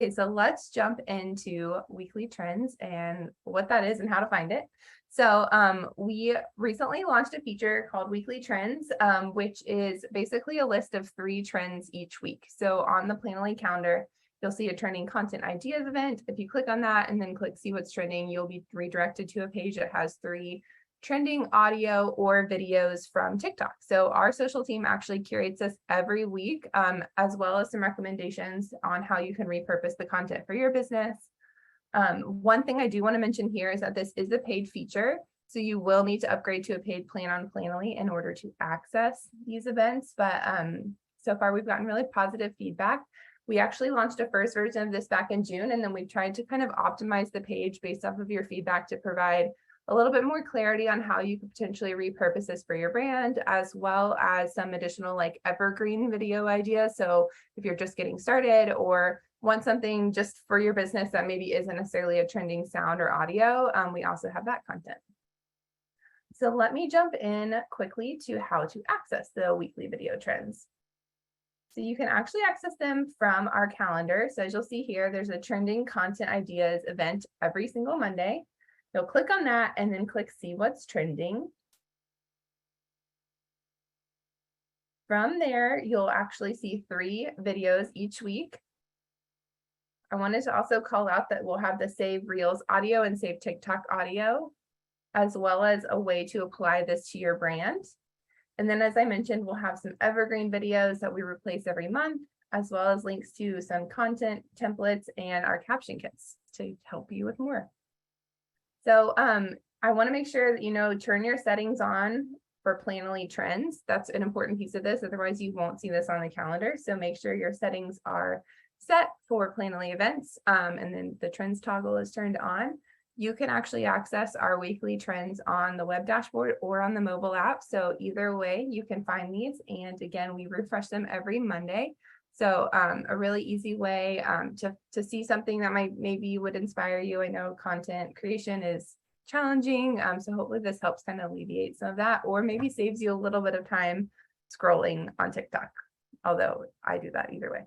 Okay, so let's jump into weekly trends and what that is and how to find it. So we recently launched a feature called Weekly Trends, which is basically a list of 3 trends each week. So on the Planoly calendar, you'll see a trending content ideas event. If you click on that and then click see what's trending, you'll be redirected to a page that has 3 trending audio or videos from TikTok. So our social team actually curates this every week, as well as some recommendations on how you can repurpose the content for your business. One thing I do want to mention here is that this is a paid feature. So you will need to upgrade to a paid plan on Planoly in order to access these events. But so far we've gotten really positive feedback. We actually launched a first version of this back in June, and then we've tried to kind of optimize the page based off of your feedback to provide a little bit more clarity on how you could potentially repurpose this for your brand, as well as some additional like evergreen video ideas. So if you're just getting started or want something just for your business that maybe isn't necessarily a trending sound or audio, we also have that content. So let me jump in quickly to how to access the weekly video trends. So you can actually access them from our calendar. So as you'll see here, there's a trending content ideas event every single Monday. You'll click on that and then click see what's trending. From there, you'll actually see 3 videos each week. I wanted to also call out that we'll have the Save Reels audio and Save TikTok audio, as well as a way to apply this to your brand. And then, as I mentioned, we'll have some evergreen videos that we replace every month, as well as links to some content templates and our caption kits to help you with more. So I want to make sure that, turn your settings on for Planoly trends. That's an important piece of this. Otherwise, you won't see this on the calendar. So make sure your settings are set for Planoly events, and then the trends toggle is turned on. You can actually access our weekly trends on the web dashboard or on the mobile app. So either way, you can find these. And again, we refresh them every Monday. So a really easy way to see something that maybe would inspire you. I know content creation is challenging. So hopefully this helps kind of alleviate some of that, or maybe saves you a little bit of time scrolling on TikTok, although I do that either way.